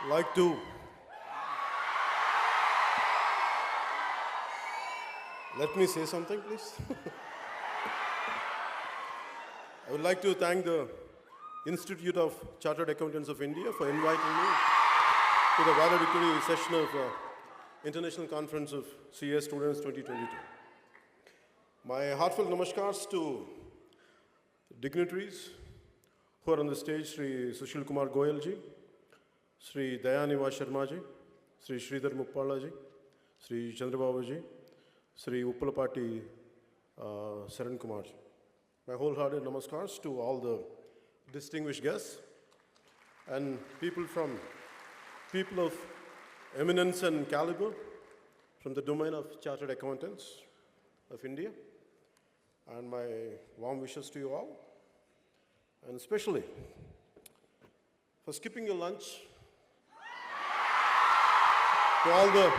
like to let me say something, please. I would like to thank the Institute of Chartered Accountants of India for inviting me to the valedictory session of International Conference of CA Students 2022. My heartfelt namaskars to dignitaries who are on the stage: Sri Sushil Kumar Goyal ji, Sri Dayaniva Sharma ji, Sri Sridhar Muppala ji, Sri Chandrababu ji, Sri Uppalapati Saran Kumar ji. My wholehearted namaskars to all the distinguished guests and people of eminence and caliber from the domain of Chartered Accountants of India, and my warm wishes to you all, and especially for skipping your lunch to all the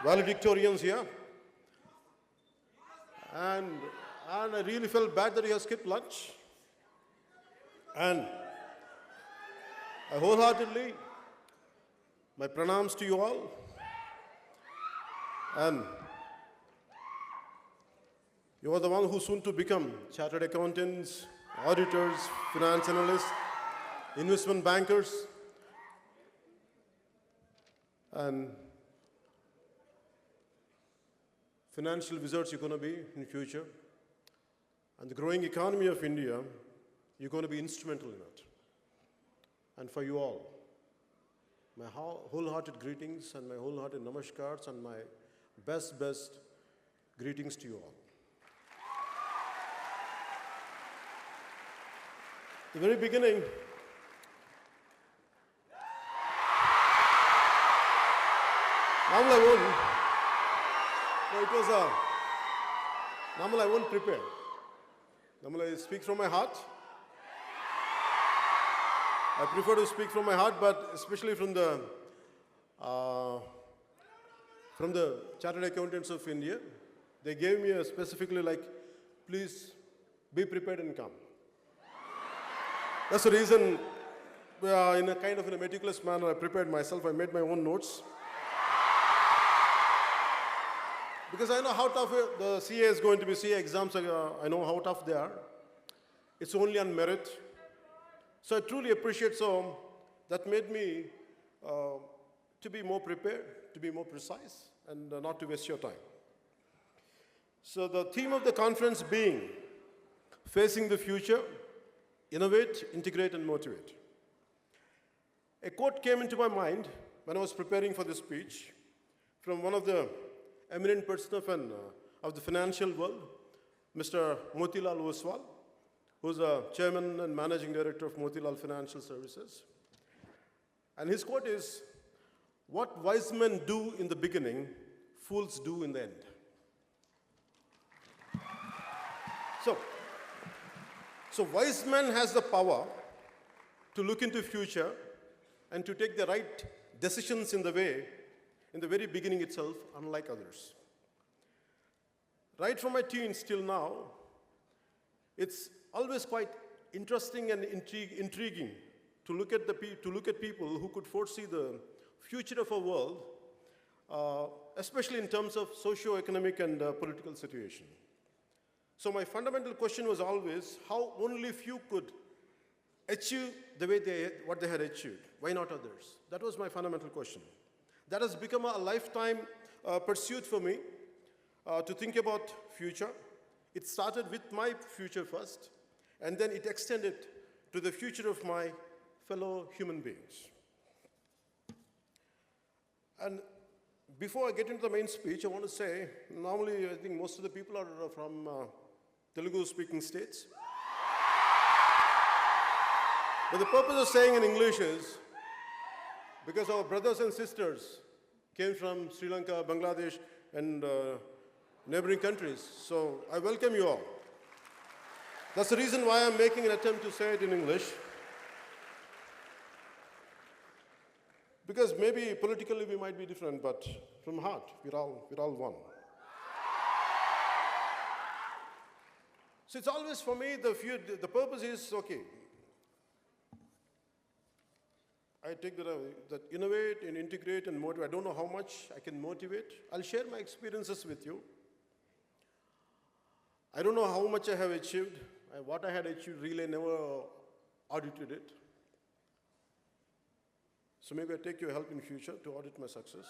valedictorians here. And I really felt bad that you have skipped lunch. And I wholeheartedly, my pranams to you all. And you are the one who soon to become chartered accountants, auditors, finance analysts, investment bankers, and financial wizards you're going to be in the future. And the growing economy of India, you're going to be instrumental in it. And for you all, my wholehearted greetings and my wholehearted namaskars and my best greetings to you all. At the very beginning, normally I won't prepare. Normally I speak from my heart. I prefer to speak from my heart, but especially from the Chartered Accountants of India, they gave me specifically like, please be prepared and come. That's the reason, in a kind of in a meticulous manner, I prepared myself. I made my own notes. Because I know how tough the CA is going to be. CA exams, I know how tough they are. It's only on merit. So I truly appreciate that made me to be more prepared, to be more precise, and not to waste your time. So the theme of the conference being facing the future, innovate, integrate, and motivate. A quote came into my mind when I was preparing for this speech from one of the eminent person of the financial world, Mr. Motilal Oswal, who's a chairman and managing director of Motilal Financial Services. And his quote is, "What wise men do in the beginning, fools do in the end." So wise man has the power to look into future and to take the right decisions in the very beginning itself, unlike others. Right from my teens till now, it's always quite interesting and intriguing to look at people who could foresee the future of our world, especially in terms of socio-economic and political situation. So my fundamental question was always how only few could achieve the way what they had achieved. Why not others? That was my fundamental question. That has become a lifetime pursuit for me to think about future. It started with my future first, and then it extended to the future of my fellow human beings. And before I get into the main speech, I want to say, normally I think most of the people are from Telugu-speaking states. But the purpose of saying in English is, because our brothers and sisters came from Sri Lanka, Bangladesh, and neighboring countries. So I welcome you all. That's the reason why I'm making an attempt to say it in English. Because maybe politically we might be different, but from heart, we're all one. So it's always for me, the purpose is, okay, I take that innovate and integrate and motivate. I don't know how much I can motivate. I'll share my experiences with you. I don't know how much I have achieved. What I had achieved, really, I never audited it. So maybe I take your help in future to audit my success.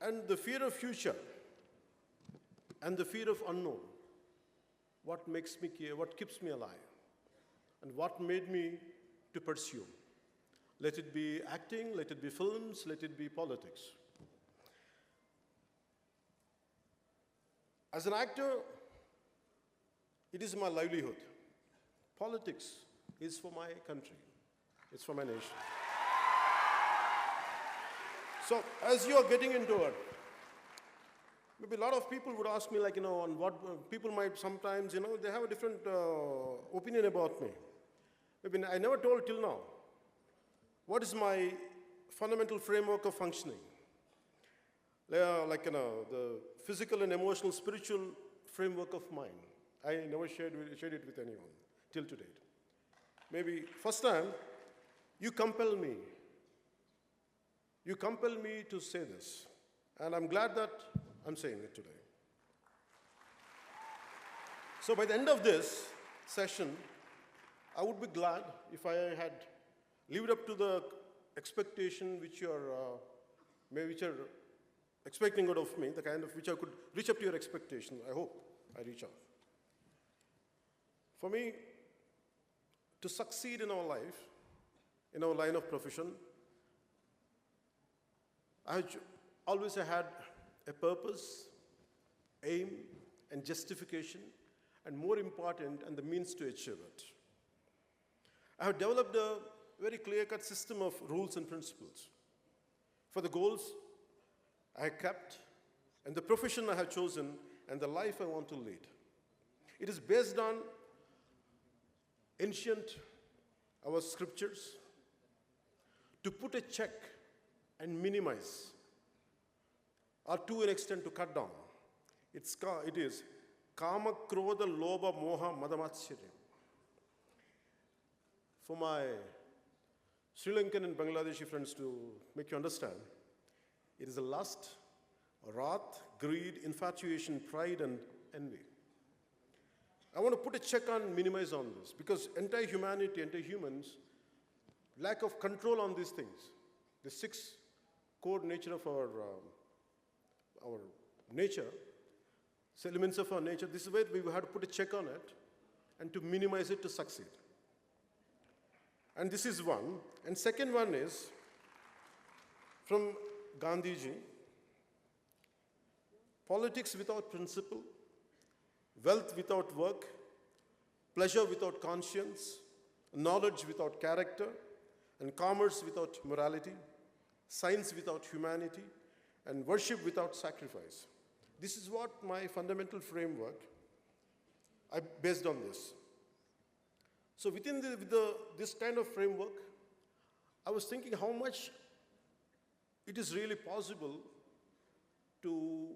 And the fear of future and the fear of unknown, what makes me care, what keeps me alive, and what made me to pursue. Let it be acting, let it be films, let it be politics. As an actor, it is my livelihood. Politics is for my country. It's for my nation. So as you are getting into it, maybe a lot of people would ask me, like, on what people might sometimes, they have a different opinion about me. Maybe I never told till now. What is my fundamental framework of functioning? The physical and emotional, spiritual framework of mine. I never shared it with anyone till to date. Maybe first time, you compel me. You compel me to say this. And I'm glad that I'm saying it today. So by the end of this session, I would be glad if I had lived up to the expectation which you're expecting out of me, the kind of which I could reach up to your expectation. I hope I reach out. For me, to succeed in our life, in our line of profession, I always had a purpose, aim, and justification, and more important, and the means to achieve it. I have developed a very clear-cut system of rules and principles for the goals I have kept, and the profession I have chosen, and the life I want to lead. It is based on ancient, our scriptures, to put a check and minimize, or to an extent to cut down. It is Kama, Krodha, Lobha, Moha, Madamatsyaryam. For my Sri Lankan and Bangladeshi friends, to make you understand, it is a lust, wrath, greed, infatuation, pride, and envy. I want to put a check on, minimize on this, because entire humanity, entire humans, lack of control on these things. The six core nature of our nature, elements of our nature, this is where we have to put a check on it and to minimize it to succeed. And this is one. And second one is from Gandhiji: politics without principle, wealth without work, pleasure without conscience, knowledge without character, and commerce without morality, science without humanity, and worship without sacrifice. This is what my fundamental framework, I based on this. So within this kind of framework, I was thinking how much it is really possible to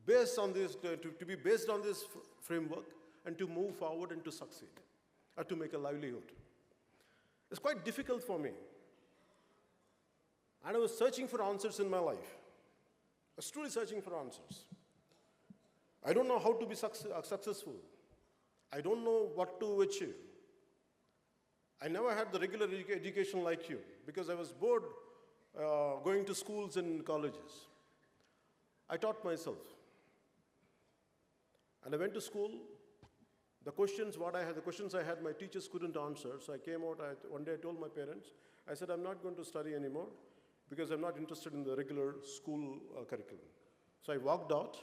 base on this, to be based on this framework and to move forward and to succeed, or to make a livelihood. It's quite difficult for me. And I was searching for answers in my life. I was truly searching for answers. I don't know how to be successful. I don't know what to achieve. I never had the regular education like you, because I was bored going to schools and colleges. I taught myself. And I went to school. The questions I had, my teachers couldn't answer. So I came out, one day I told my parents, I said, I'm not going to study anymore because I'm not interested in the regular school curriculum. So I walked out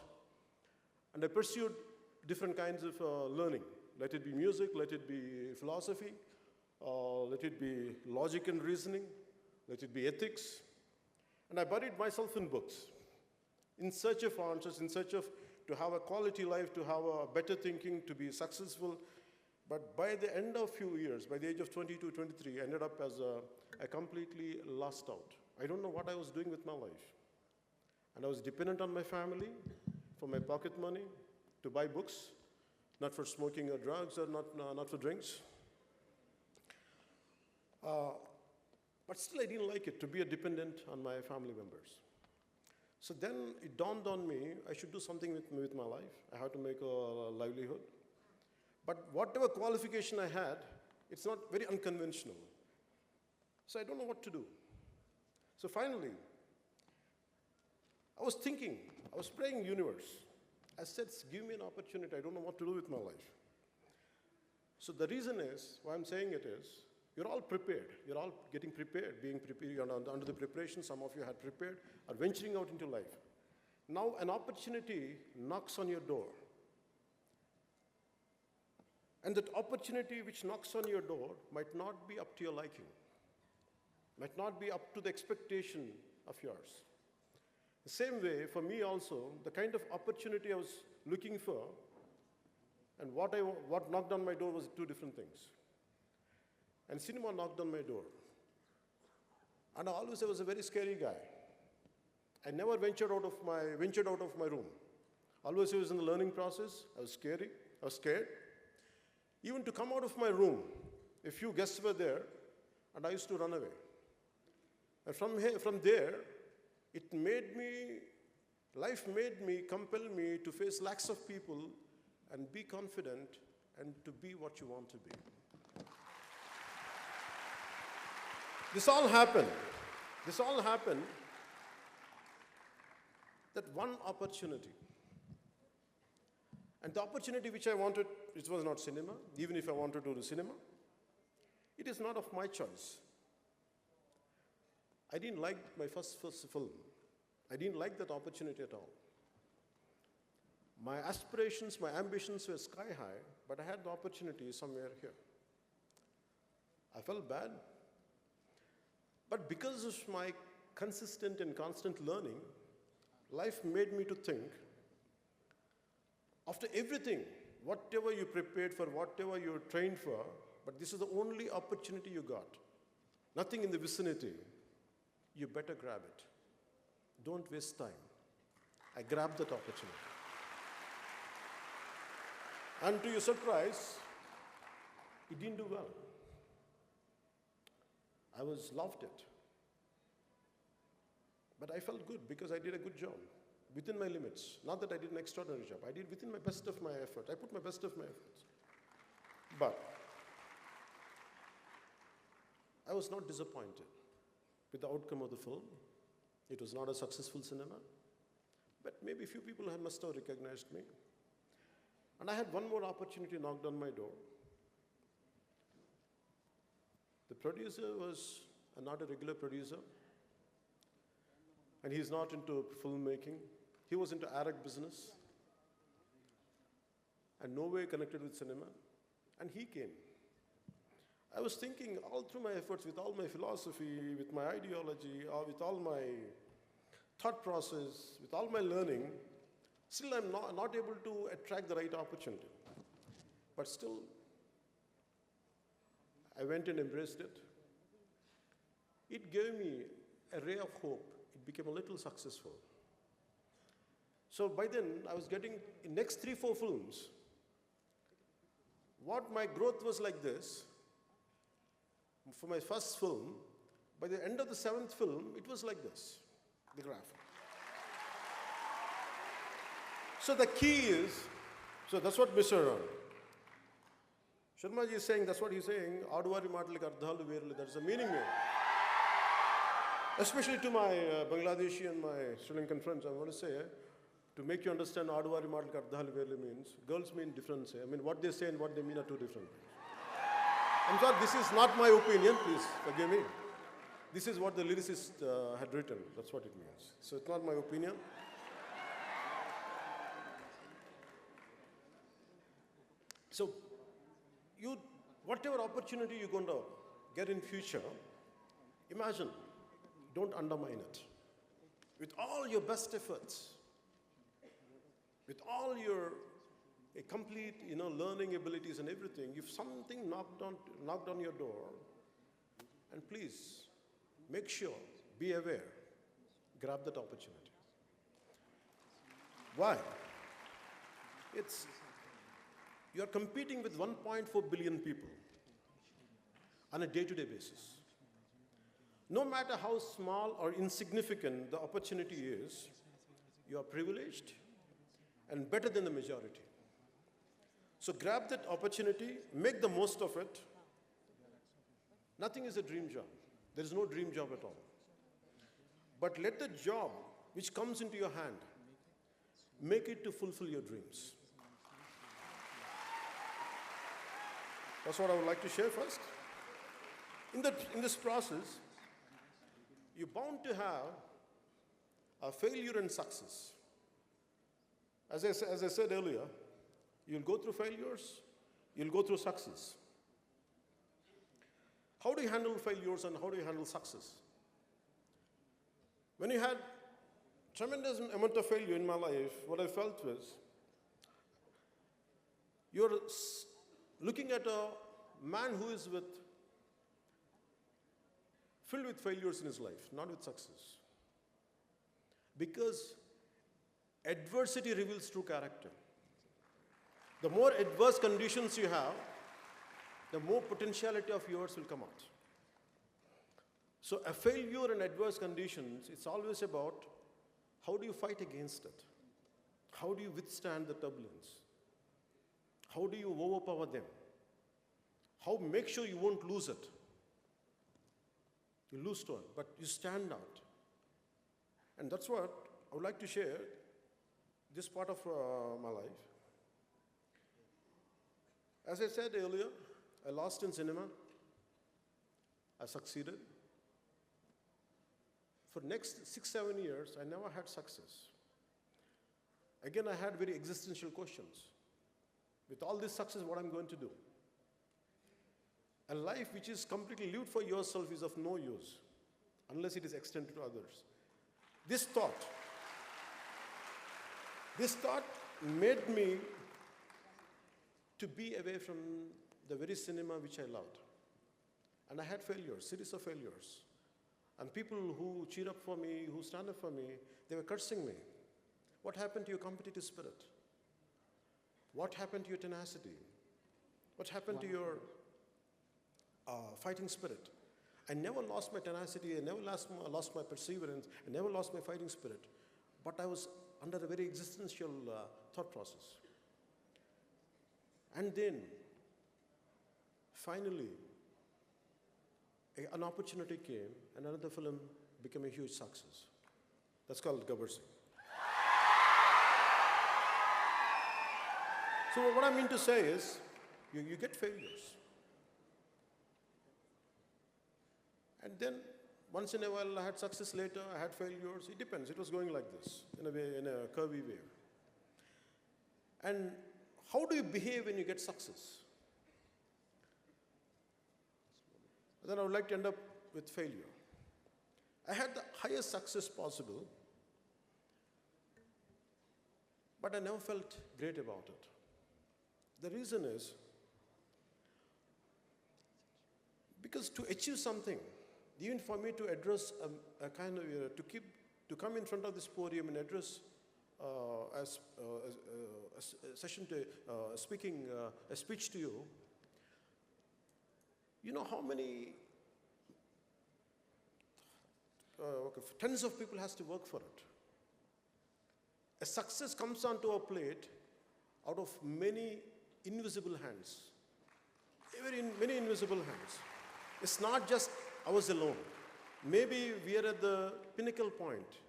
and I pursued different kinds of learning. Let it be music, let it be philosophy, let it be logic and reasoning, let it be ethics. And I buried myself in books, in search of answers, in search of to have a quality life, to have a better thinking, to be successful. But by the end of few years, by the age of 22, 23, I ended up as a completely lost out. I don't know what I was doing with my life. And I was dependent on my family for my pocket money, to buy books, not for smoking or drugs, or not for drinks. But still, I didn't like it to be a dependent on my family members. So then it dawned on me, I should do something with my life. I had to make a livelihood. But whatever qualification I had, it's not very unconventional. So I don't know what to do. So finally, I was thinking, I was praying universe. I said, give me an opportunity. I don't know what to do with my life. So the reason is, why I'm saying it is, you're all prepared. You're all getting prepared, being prepared. You're under the preparation. Some of you had prepared, are venturing out into life. Now an opportunity knocks on your door. And that opportunity which knocks on your door might not be up to your liking, might not be up to the expectation of yours. The same way, for me also, the kind of opportunity I was looking for and what knocked on my door was two different things. And cinema knocked on my door. And I was a very scary guy. I never ventured out of my room. Always I was in the learning process. I was scared. Even to come out of my room, a few guests were there, and I used to run away. And from there, life made me, compel me to face lakhs of people and be confident and to be what you want to be. This all happened that one opportunity. And the opportunity which I wanted, it was not cinema, even if I wanted to do cinema. It is not of my choice. I didn't like my first film. I didn't like that opportunity at all. My aspirations, my ambitions were sky high, but I had the opportunity somewhere here. I felt bad. But because of my consistent and constant learning, life made me to think, after everything, whatever you prepared for, whatever you trained for, but this is the only opportunity you got, nothing in the vicinity, you better grab it. Don't waste time. I grabbed that opportunity. And to your surprise, it didn't do well. I loved it. But I felt good because I did a good job within my limits. Not that I did an extraordinary job. I did within my best of my effort. I put my best of my efforts. But I was not disappointed with the outcome of the film. It was not a successful cinema. But maybe a few people must have recognized me. And I had one more opportunity knocked on my door. The producer was not a regular producer, and he's not into filmmaking. He was into Arab business, and no way connected with cinema, and he came. I was thinking all through my efforts, with all my philosophy, with my ideology, or with all my thought process, with all my learning, still I'm not able to attract the right opportunity. But still, I went and embraced it. It gave me a ray of hope. It became a little successful. So by then, I was getting, in next 3-4 films, what my growth was like this. For my first film, by the end of the 7th film, it was like this, the graph. So the key is, so that's what Mr. Sharma ji is saying, that's what he's saying, Aduvari Matliki Ardhalu Verlu, there's a meaning there. Especially to my Bangladeshi and my Sri Lankan friends, I want to say, to make you understand Aduvari Matliki Ardhalu Verlu means, girls mean different. I mean, what they say and what they mean are two different things. I'm sorry, this is not my opinion, please forgive me. This is what the lyricist had written, that's what it means. So it's not my opinion. So, whatever opportunity you're going to get in future, imagine, don't undermine it. With all your best efforts, with all your complete, learning abilities and everything, if something knocked on your door, and please, make sure, be aware, grab that opportunity. Why? You are competing with 1.4 billion people on a day-to-day basis. No matter how small or insignificant the opportunity is, you are privileged and better than the majority. So grab that opportunity, make the most of it. Nothing is a dream job. There is no dream job at all. But let the job which comes into your hand, make it to fulfill your dreams. That's what I would like to share first. In this process, you're bound to have a failure and success. As I said earlier, you'll go through failures, you'll go through success. How do you handle failures and how do you handle success? When you had tremendous amount of failure in my life, what I felt was, you're looking at a man who is filled with failures in his life, not with success. Because adversity reveals true character. The more adverse conditions you have, the more potentiality of yours will come out. So a failure and adverse conditions, it's always about how do you fight against it? How do you withstand the turbulence? How do you overpower them? How make sure you won't lose it? You lose to it, but you stand out. And that's what I would like to share this part of my life. As I said earlier, I lost in cinema. I succeeded. For next 6-7 years, I never had success. Again, I had very existential questions. With all this success, what I'm going to do? A life which is completely lived for yourself is of no use unless it is extended to others. This thought made me to be away from the very cinema which I loved. And I had failures, series of failures. And people who cheer up for me, who stand up for me, they were cursing me. What happened to your competitive spirit? What happened to your tenacity? What happened to your fighting spirit? I never lost my tenacity, I never lost my perseverance, I never lost my fighting spirit. But I was under a very existential thought process. And then, finally, an opportunity came and another film became a huge success. That's called Gabbar Singh. So what I mean to say is, you get failures. And then, once in a while, I had success later, I had failures. It depends. It was going like this, in a curvy way. And how do you behave when you get success? Then I would like to end up with failure. I had the highest success possible, but I never felt great about it. The reason is, because to achieve something, even for me to address a kind of, to come in front of this podium and address a speech to you, you know how many tens of people has to work for it. A success comes onto a plate out of many invisible hands. Many invisible hands. It's not just ours alone. Maybe we are at the pinnacle point.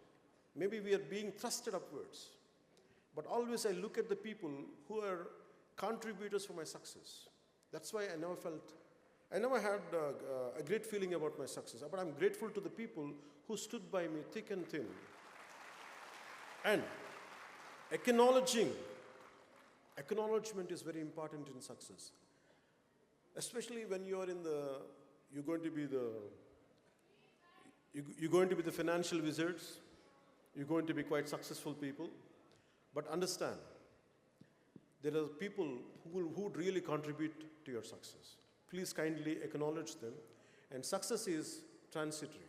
Maybe we are being thrusted upwards. But always I look at the people who are contributors for my success. That's why I never had a great feeling about my success. But I'm grateful to the people who stood by me thick and thin. And acknowledgement is very important in success. Especially when you're going to be the financial wizards, you're going to be quite successful people. But understand, there are people who would really contribute to your success. Please kindly acknowledge them. And success is transitory.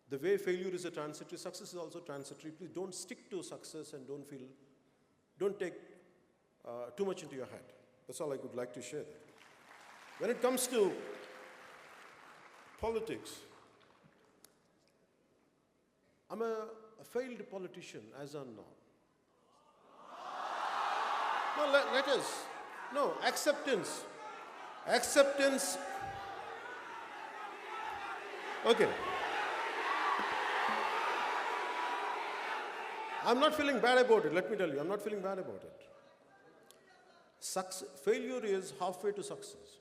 The way failure is a transitory, success is also transitory. Please don't stick to success and don't take too much into your head. That's all I would like to share there. When it comes to politics, I'm a failed politician as of now. No, let us. No, acceptance. Acceptance. Okay. I'm not feeling bad about it, let me tell you. I'm not feeling bad about it. Failure is halfway to success.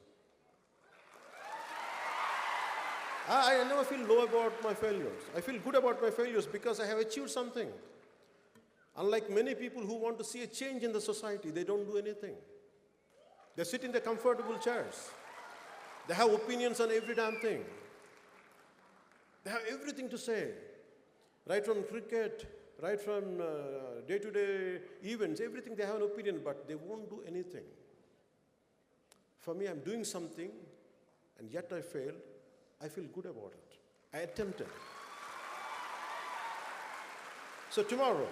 I never feel low about my failures. I feel good about my failures because I have achieved something. Unlike many people who want to see a change in the society, they don't do anything. They sit in their comfortable chairs. They have opinions on every damn thing. They have everything to say. Right from cricket, right from day-to-day events, everything they have an opinion, but they won't do anything. For me, I'm doing something, and yet I failed. I feel good about it. I attempted. So tomorrow,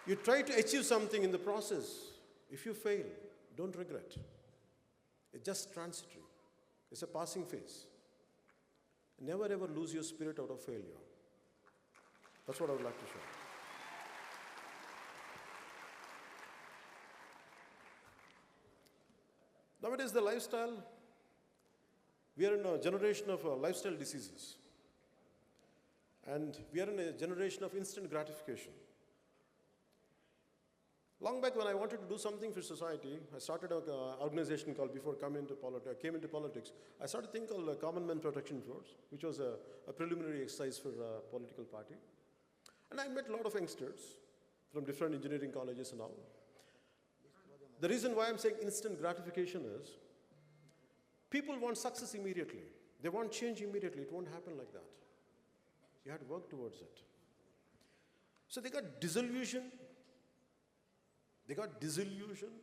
you try to achieve something in the process. If you fail, don't regret. It's just transitory. It's a passing phase. Never ever lose your spirit out of failure. That's what I would like to share. Nowadays, the lifestyle, we are in a generation of lifestyle diseases. And we are in a generation of instant gratification. Long back when I wanted to do something for society, I started an organization called, before I came into politics, I started a thing called Common Man Protection Force, which was a preliminary exercise for a political party. And I met a lot of youngsters from different engineering colleges and all. The reason why I'm saying instant gratification is, people want success immediately. They want change immediately. It won't happen like that. You have to work towards it. So they got disillusioned. They got disillusioned,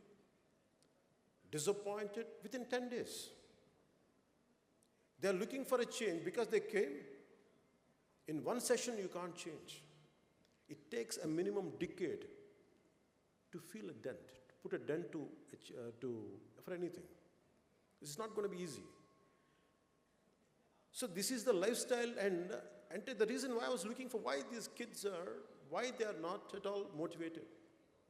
disappointed within 10 days. They're looking for a change because they came. In one session, you can't change. It takes a minimum decade to feel a dent, to put a dent for anything. This is not going to be easy. So this is the lifestyle, and the reason why I was looking for why these kids why they are not at all motivated.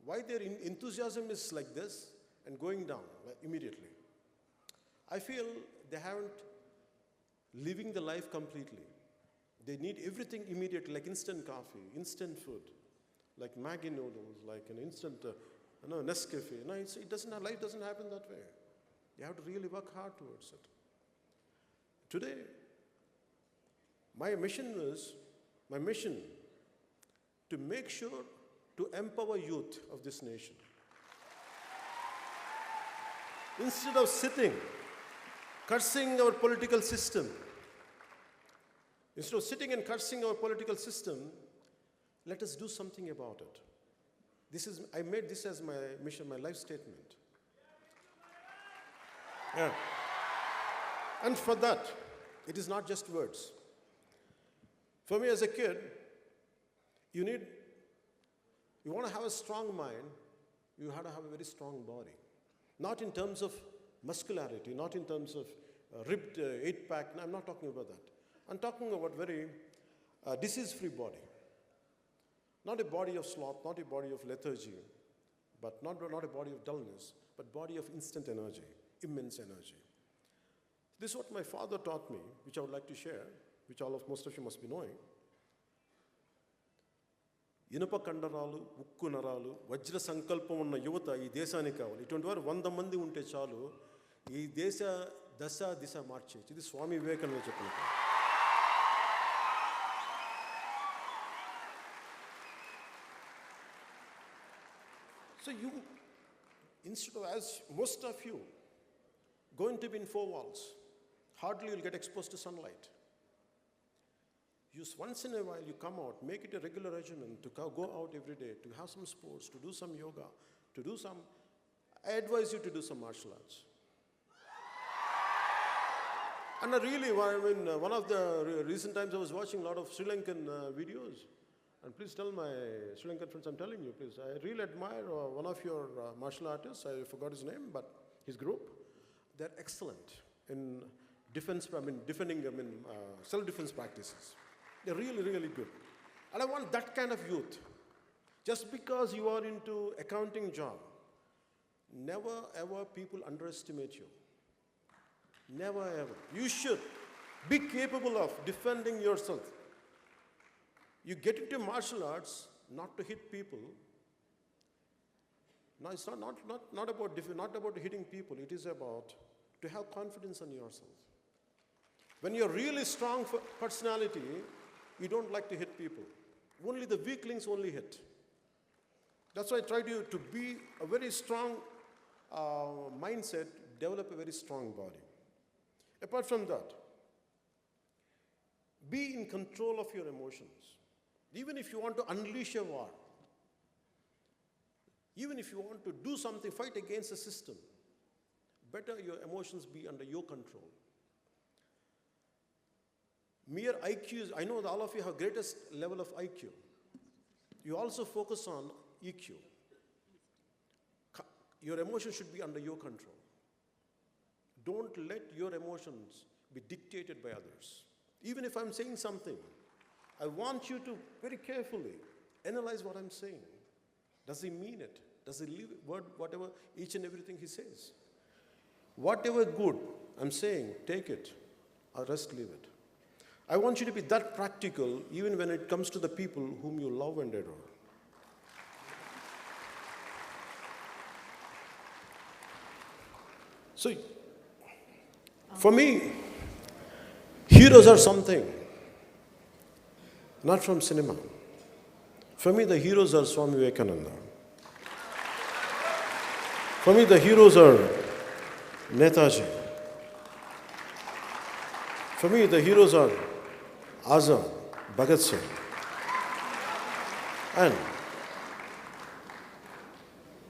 Why their enthusiasm is like this and going down immediately. I feel they haven't living the life completely. They need everything immediately, like instant coffee, instant food, like Maggi noodles, like an instant Nescafe. No, life doesn't happen that way. You have to really work hard towards it. Today, my mission to make sure to empower youth of this nation. Instead of sitting, cursing our political system, let us do something about it. I made this as my mission, my life statement. Yeah. And for that, it is not just words. For me as a kid, you want to have a strong mind, you have to have a very strong body. Not in terms of muscularity, not in terms of ripped eight-pack. No, I'm not talking about that. I'm talking about very disease-free body. Not a body of sloth, not a body of lethargy, but not a body of dullness, but body of instant energy, immense energy. This is what my father taught me, which I would like to share, which most of you must be knowing. ఇనుప కండరాలు, ఉక్కు నరాలు, వజ్ర సంకల్పం ఉన్న యువత ఈ దేశానికి కావాలి. ఇటువంటి వారు 100 మంది ఉంటే చాలు ఈ దేశ దిశ మార్చేయచ్చు. ఇది స్వామి వివేకానంద చెప్పినట్టు. So instead of, as most of you, going to be in 4 walls, hardly you'll get exposed to sunlight. Once in a while you come out, make it a regular regimen to go out every day, to have some sports, to do some yoga, I advise you to do some martial arts. And one of the recent times I was watching a lot of Sri Lankan videos, And please tell my Sri Lankan friends, I'm telling you, please, I really admire one of your martial artists, I forgot his name, but his group, they're excellent in defending self-defense practices. They're really, really good. And I want that kind of youth. Just because you are into accounting job, never ever people underestimate you. Never ever. You should be capable of defending yourself. You get into martial arts not to hit people. No, it's not about hitting people. It is about to have confidence in yourself. When you're really strong for personality, you don't like to hit people. Only the weaklings only hit. That's why I try to be a very strong mindset, develop a very strong body. Apart from that, be in control of your emotions. Even if you want to unleash a war, even if you want to do something, fight against the system, better your emotions be under your control. Mere IQ, I know that all of you have greatest level of IQ. You also focus on EQ. Your emotions should be under your control. Don't let your emotions be dictated by others. Even if I'm saying something, I want you to very carefully analyze what I'm saying. Does he mean it? Does he leave whatever, each and everything he says? Whatever good I'm saying, take it, or rest leave it. I want you to be that practical even when it comes to the people whom you love and adore. So, for me, heroes are something, not from cinema. For me, the heroes are Swami Vivekananda. For me, the heroes are Netaji. For me, the heroes are Azad, Bhagat Singh. And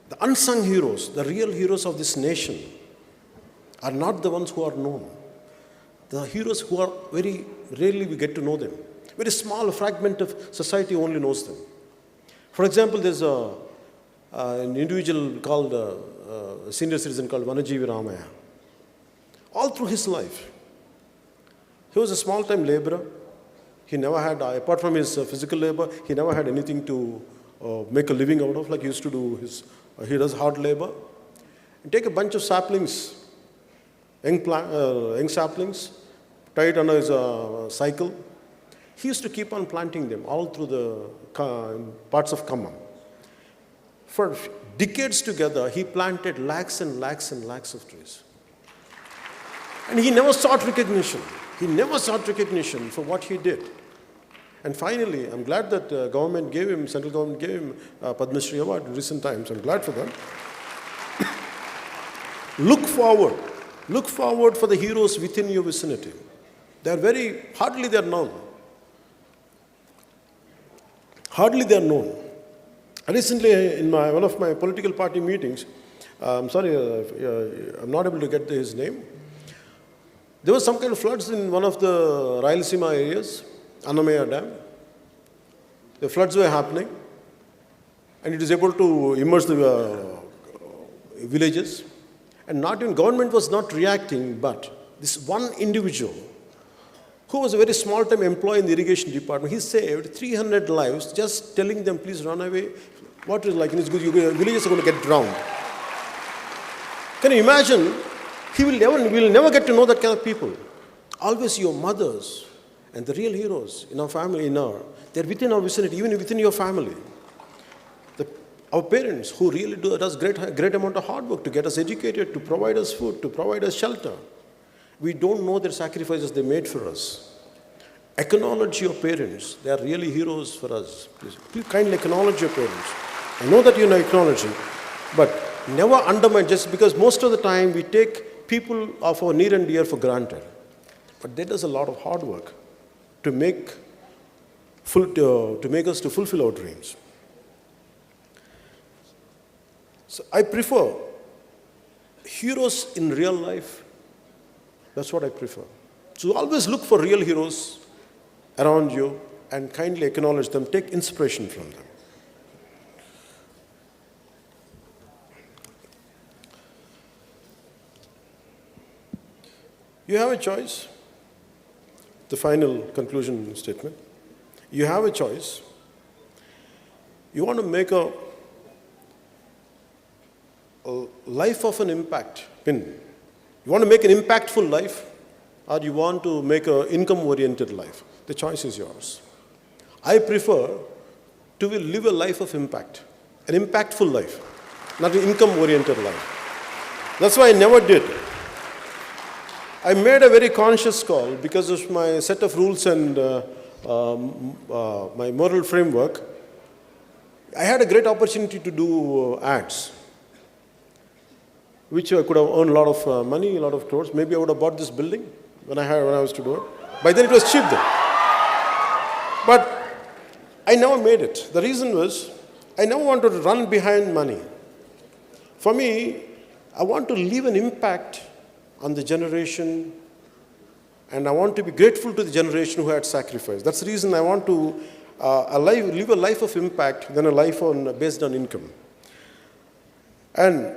the unsung heroes, the real heroes of this nation, are not the ones who are known. The heroes who are very rarely we get to know them. Very small fragment of society only knows them. For example, there's an individual called, a senior citizen called Vanajeevi Ramaya. All through his life, he was a small-time laborer. He never had, apart from his physical labor, he never had anything to make a living out of, like he used to do he does hard labor. And take a bunch of saplings, young saplings, tie it under his cycle. He used to keep on planting them all through the parts of Khammam. For decades together, he planted lakhs and lakhs and lakhs of trees. And he never sought recognition. He never sought recognition for what he did. And finally, I'm glad that government gave him, central government gave him Padma Shri Award in recent times. I'm glad for that. Look forward. Look forward for the heroes within your vicinity. Hardly they're known. Hardly they're known. Recently, in one of my political party meetings, I'm sorry, I'm not able to get his name. There was some kind of floods in one of the Rayalaseema areas, Annamaya Dam. The floods were happening, and it was able to immerse the villages. And not even government was not reacting, but this one individual, who was a very small-time employee in the irrigation department, he saved 300 lives just telling them, please run away. What is like, your villages are going to get drowned. Can you imagine? We will never get to know that kind of people. Always your mothers and the real heroes in our family, they're within our vicinity, even within your family. Our parents who really does great amount of hard work to get us educated, to provide us food, to provide us shelter. We don't know their sacrifices they made for us. Acknowledge your parents. They are really heroes for us. Please kindly acknowledge your parents. I know that you know acknowledging, but never undermine, just because most of the time we take people of our near and dear for granted. But there is a lot of hard work to make us to fulfill our dreams. So I prefer heroes in real life. That's what I prefer. So always look for real heroes around you and kindly acknowledge them, take inspiration from them. You have a choice. The final conclusion statement. You have a choice. You want to make a life of an impact. You want to make an impactful life, or you want to make an income-oriented life. The choice is yours. I prefer to live a life of impact, an impactful life, not an income-oriented life. That's why I never did. I made a very conscious call because of my set of rules and my moral framework. I had a great opportunity to do ads, which I could have earned a lot of money, a lot of crores. Maybe I would have bought this building when I was to do it. By then it was cheap then. But I never made it. The reason was I never wanted to run behind money. For me, I want to leave an impact on the generation, and I want to be grateful to the generation who had sacrificed. That's the reason I want to live a life of impact than a life based on income. And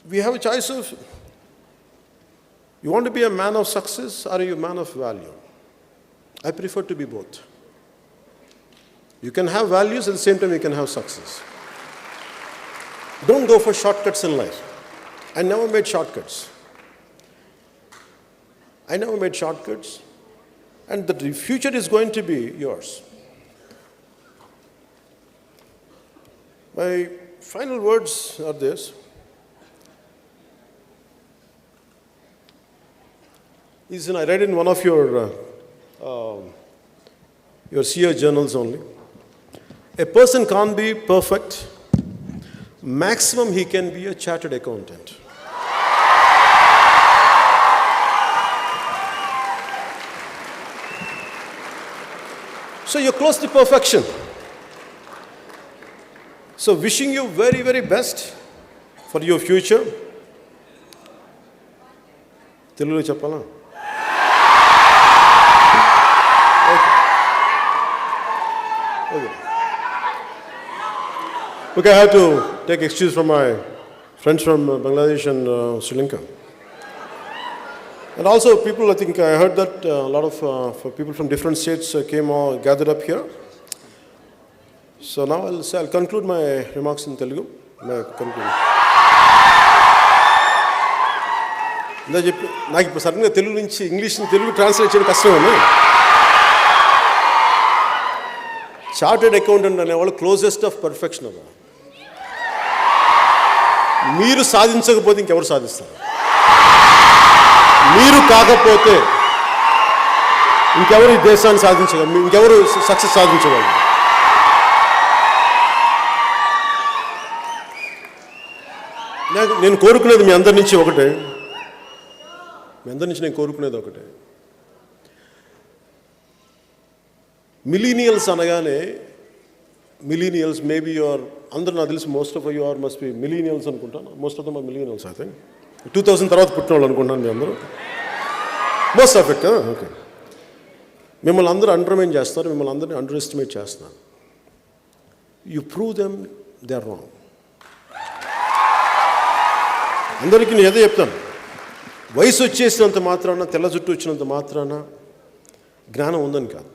we have a choice of, you want to be a man of success or are you a man of value? I prefer to be both. You can have values, at the same time you can have success. Don't go for shortcuts in life. I never made shortcuts. And the future is going to be yours. My final words are this. I read in one of your CA journals only. A person can't be perfect. Maximum he can be a chartered accountant. So you're close to perfection. So wishing you very, very best for your future. Telugu cheppala? Okay, I have to take excuse from my friends from Bangladesh and Sri Lanka. And also people, I think I heard that a lot of people from different states came all gathered up here. So now I'll conclude my remarks in Telugu. నాకు ఇప్పుడు సడన్గా తెలుగు నుంచి English Telugu translate చేయడం కష్టం అండి. Chartered accountant అనేవాళ్ళు closest of perfection అవ్వ. మీరు సాధించకపోతే ఇంకెవరు సాధిస్తారు? మీరు కాకపోతే ఇంకెవరు ఈ దేశాన్ని సాధించగలరు? ఇంకెవరు సక్సెస్ సాధించగలరు? నేను కోరుకునేది మీ అందరి నుంచి ఒకటే. నేను కోరుకునేది ఒకటే. మిలీనియల్స్ అనగానే మిలీనియల్స్ మేబీ యువర్ అందరూ నాకు తెలిసి most of you are must be millennials అనుకుంటాను. Most of them are millennials I think. 2000 తర్వాత పుట్టిన వాళ్ళు అనుకుంటాను మీ అందరూ. Most of it. ఓకే. మిమ్మల్ని అందరూ అండర్మైన్ చేస్తారు, మిమ్మల్ని అందరినీ అండర్ ఎస్టిమేట్ చేస్తున్నారు. You prove them they are wrong. అందరికీ నేను ఏదో చెప్తాను, వయసు వచ్చేసినంత మాత్రాన, తెల్ల జుట్టు వచ్చినంత మాత్రాన జ్ఞానం ఉందని కాదు.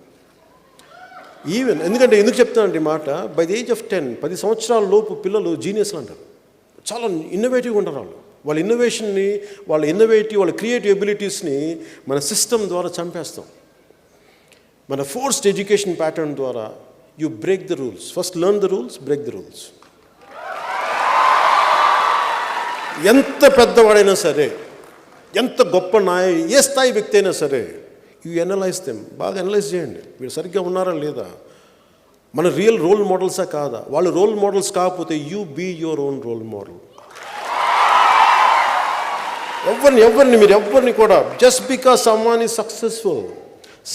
ఈవెన్ ఎందుకు చెప్తానండి మాట, బై ది ఏజ్ ఆఫ్ 10 సంవత్సరాల లోపు పిల్లలు జీనియస్లు అంటారు. చాలా ఇన్నోవేటివ్గా ఉంటారు వాళ్ళ ఇన్నోవేషన్ని, వాళ్ళ క్రియేటివ్ ఎబిలిటీస్ని మన సిస్టమ్ ద్వారా చంపేస్తాం. మన ఫోర్స్డ్ ఎడ్యుకేషన్ ప్యాటర్న్ ద్వారా you break the rules. First learn the rules, break the rules. ఎంత పెద్దవాడైనా సరే, ఎంత గొప్ప ఏ స్థాయి వ్యక్తి అయినా సరే, యూ ఎనలైజ్ దెమ్. బాగా ఎనలైజ్ చేయండి, వీళ్ళు సరిగ్గా ఉన్నారా లేదా, మన రియల్ రోల్ మోడల్సా కాదా. వాళ్ళు రోల్ మోడల్స్ కాకపోతే you be your own role model. మీరు ఎవరిని కూడా just because someone is successful,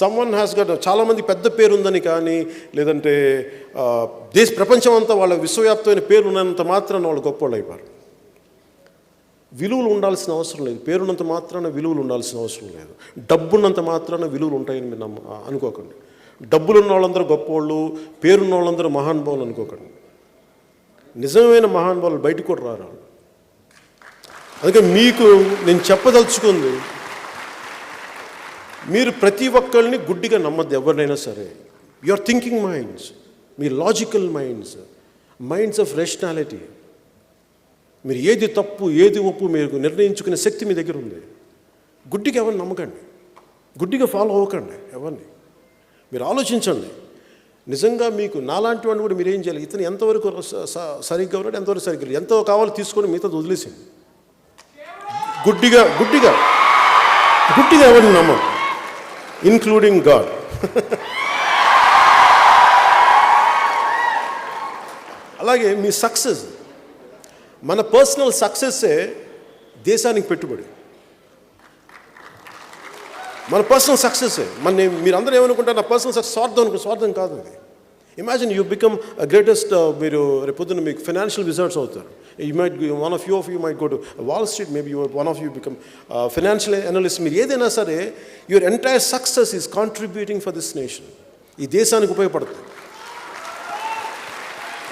someone has got, చాలామంది పెద్ద పేరు ఉందని కానీ, లేదంటే ప్రపంచం అంతా వాళ్ళ విశ్వవ్యాప్తమైన పేరు ఉన్నంత మాత్రాన వాళ్ళు గొప్ప వాళ్ళు అయిపోయారు. విలువలు ఉండాల్సిన అవసరం లేదు. పేరున్నంత మాత్రాన విలువలు ఉండాల్సిన అవసరం లేదు. డబ్బున్నంత మాత్రాన విలువలు ఉంటాయని మీరు అనుకోకండి. డబ్బులు ఉన్న వాళ్ళందరూ గొప్పవాళ్ళు, పేరున్న వాళ్ళందరూ మహానుభావులు అనుకోకండి. నిజమైన మహానుభావులు బయటకు కూడా రారు. అందుకే మీకు నేను చెప్పదలుచుకుంది, మీరు ప్రతి ఒక్కరిని గుడ్డిగా నమ్మద్దు. ఎవరినైనా సరే, your thinking minds, me logical minds of rationality, మీరు ఏది తప్పు ఏది ఒప్పు మీరు నిర్ణయించుకునే శక్తి మీ దగ్గర ఉంది. గుడ్డిగా ఎవరిని నమ్మకండి, గుడ్డిగా ఫాలో అవ్వకండి ఎవరిని. మీరు ఆలోచించండి. నిజంగా మీకు నాలాంటి వాడిని కూడా మీరు ఏం చేయాలి, ఇతను ఎంతవరకు సరిగ్గా ఉన్నాడు, ఎంతవరకు సరిగ్గా లేదు, ఎంతో కావాలో తీసుకొని మిగతా వదిలేసింది. గుడ్డిగా గుడ్డిగా గుడ్డిగా ఎవరిని నమ్మం, ఇన్క్లూడింగ్ గాడ్. అలాగే మీ సక్సెస్, మన పర్సనల్ సక్సెస్సే దేశానికి పెట్టుబడి. మన పర్సనల్ సక్సెస్సే మీరు అందరూ ఏమనుకుంటారు, నా పర్సనల్ సక్సెస్ స్వార్థం కాదు అది. ఇమాజిన్ యూ బికమ్ గ్రేటెస్ట్, మీరు రేపొద్దున మీకు ఫైనాన్షియల్ విజర్డ్స్ అవుతారు. You might one of you might go to Wall Street, maybe one of you become financial analyst. మీరు ఏదైనా సరే, your entire success is contributing for this nation. ఈ దేశానికి ఉపయోగపడుతుంది.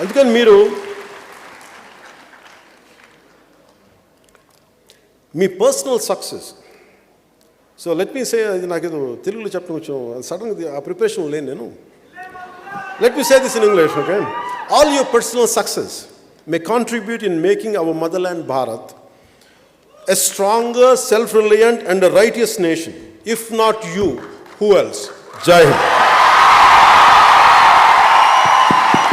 అందుకని మీరు మీ personal success, so let me say, అది నాకేదో తెలుగులో చెప్పడం కొంచెం సడన్గా ఆ ప్రిపరేషన్ లేను నేను. Let me say this in English, okay? All your personal success may contribute in making our motherland Bharat a stronger, self-reliant and a righteous nation. If not you, who else? Jai Hind.